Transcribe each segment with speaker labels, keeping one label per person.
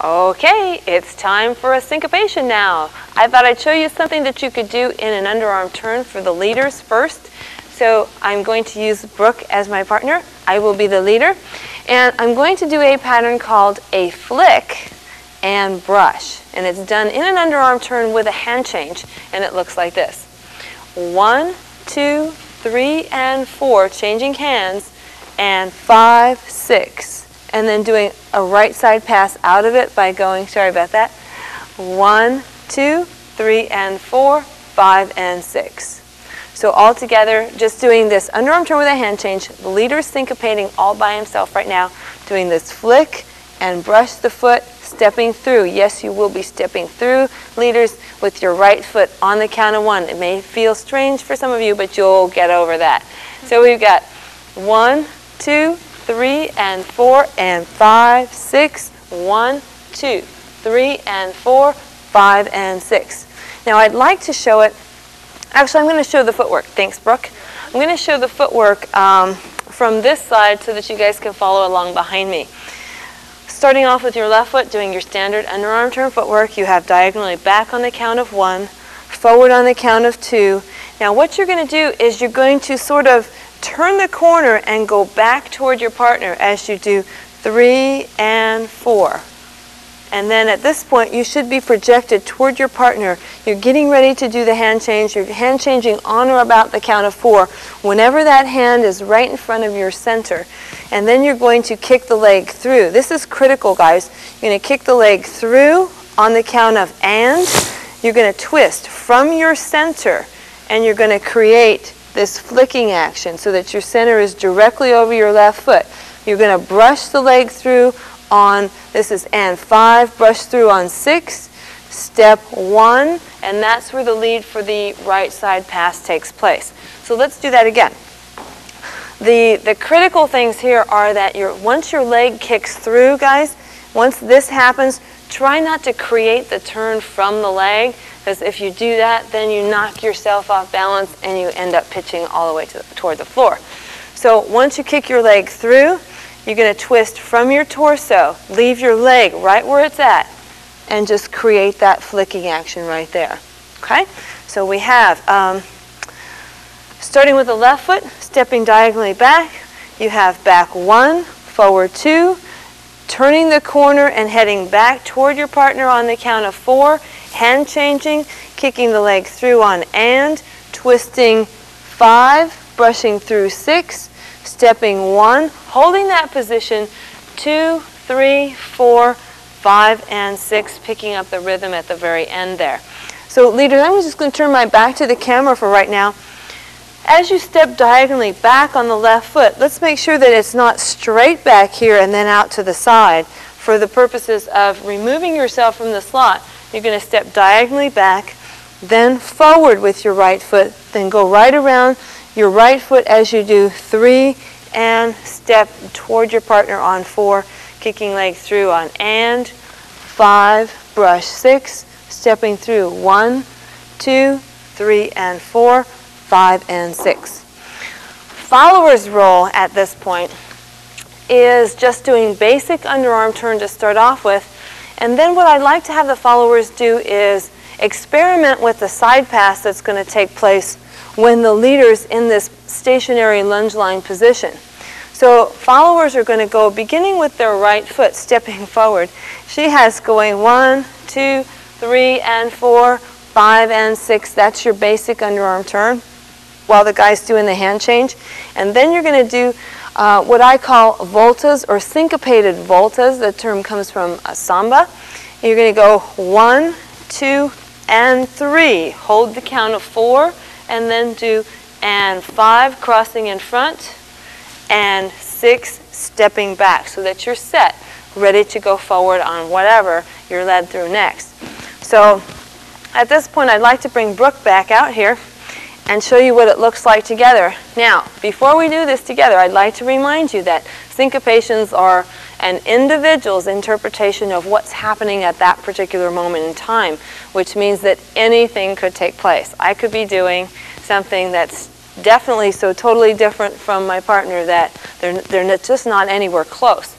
Speaker 1: Okay, it's time for a syncopation now. I thought I'd show you something that you could do in an underarm turn for the leaders first. So I'm going to use Brooke as my partner. I will be the leader. And I'm going to do a pattern called a flick and brush. And it's done in an underarm turn with a hand change. And it looks like this. 1, 2, 3, and 4, changing hands, and 5, 6. And then doing a right side pass out of it by going, sorry about that, 1, 2, 3, and 4, 5, and 6. So all together, just doing this underarm turn with a hand change, the leader is syncopating all by himself right now, doing this flick and brush the foot, stepping through. Yes, you will be stepping through, leaders, with your right foot on the count of 1. It may feel strange for some of you, but you'll get over that. So we've got 1, 2, 3, and 4, and 5, 6, 1, 2, 3, and 4, 5, and 6. Now I'd like to show it, actually I'm going to show the footwork. Thanks, Brooke. I'm going to show the footwork from this side so that you guys can follow along behind me. Starting off with your left foot, doing your standard underarm turn footwork, you have diagonally back on the count of 1, forward on the count of 2. Now what you're going to do is you're going to sort of turn the corner and go back toward your partner as you do 3 and 4. And then at this point, you should be projected toward your partner. You're getting ready to do the hand change. You're hand changing on or about the count of 4. Whenever that hand is right in front of your center. And then you're going to kick the leg through. This is critical, guys. You're going to kick the leg through on the count of and. You're going to twist from your center. And you're going to create this flicking action so that your center is directly over your left foot. You're going to brush the leg through on, this is and 5, brush through on 6, step 1, and that's where the lead for the right side pass takes place. So let's do that again. The critical things here are that once your leg kicks through, guys, once this happens, try not to create the turn from the leg, because if you do that, then you knock yourself off balance and you end up pitching all the way toward the floor. So once you kick your leg through, you're going to twist from your torso, leave your leg right where it's at, and just create that flicking action right there. Okay? So we have, starting with the left foot, stepping diagonally back, you have back 1, forward 2, turning the corner and heading back toward your partner on the count of 4, hand changing, kicking the leg through on and, twisting 5, brushing through 6, stepping 1, holding that position, 2, 3, 4, 5, and 6, picking up the rhythm at the very end there. So leaders, I'm just going to turn my back to the camera for right now. As you step diagonally back on the left foot, let's make sure that it's not straight back here and then out to the side. For the purposes of removing yourself from the slot, you're going to step diagonally back, then forward with your right foot, then go right around your right foot as you do 3 and step toward your partner on 4, kicking leg through on and 5, brush 6, stepping through 1, 2, 3, and 4, 5, and 6. Follower's roll at this point is just doing basic underarm turn to start off with, and then what I'd like to have the followers do is experiment with the side pass that's going to take place when the leader's in this stationary lunge line position. So followers are going to go beginning with their right foot stepping forward. She has going 1, 2, 3, and 4, 5, and 6. That's your basic underarm turn while the guy's doing the hand change. And then you're going to do what I call voltas or syncopated voltas. The term comes from samba. You're going to go 1, 2, and 3. Hold the count of 4, and then do and 5, crossing in front, and 6, stepping back, so that you're set, ready to go forward on whatever you're led through next. So at this point, I'd like to bring Brooke back out here and show you what it looks like together. Now, before we do this together, I'd like to remind you that syncopations are an individual's interpretation of what's happening at that particular moment in time, which means that anything could take place. I could be doing something that's definitely so totally different from my partner that they're just not anywhere close.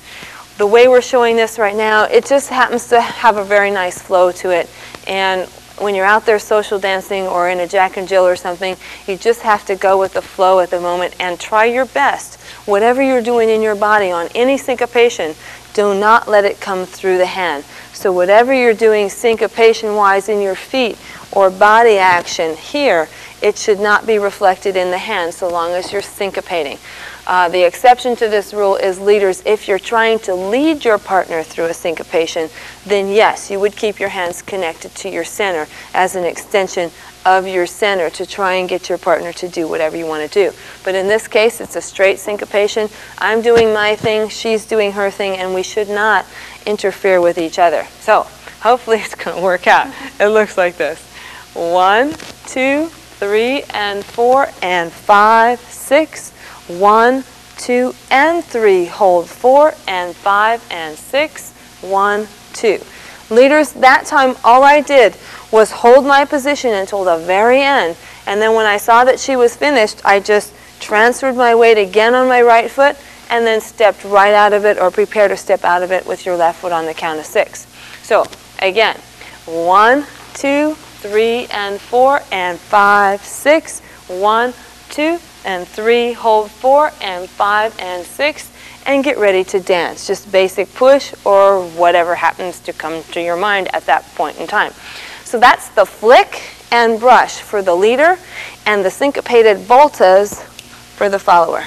Speaker 1: the way we're showing this right now, it just happens to have a very nice flow to it. And when you're out there social dancing or in a Jack and Jill or something, you just have to go with the flow at the moment and try your best. Whatever you're doing in your body on any syncopation, do not let it come through the hand. So whatever you're doing syncopation-wise in your feet or body action here, it should not be reflected in the hand so long as you're syncopating. The exception to this rule is leaders. If you're trying to lead your partner through a syncopation, then yes, you would keep your hands connected to your center as an extension of your center to try and get your partner to do whatever you want to do. But in this case, it's a straight syncopation. I'm doing my thing, she's doing her thing, and we should not interfere with each other. So hopefully it's going to work out. It looks like this. 1, 2, 3, and 4, and 5, 6. 1, 2, and 3. Hold 4, and 5, and 6. 1, 2. Leaders, that time all I did was hold my position until the very end. And then when I saw that she was finished, I just transferred my weight again on my right foot and then stepped right out of it or prepare to step out of it with your left foot on the count of 6. So again, 1, 2, 3, and 4, and 5, 6. 1, 2, and 3, hold 4, and 5, and 6, and get ready to dance. Just basic push or whatever happens to come to your mind at that point in time. So that's the flick and brush for the leader and the syncopated voltas for the follower.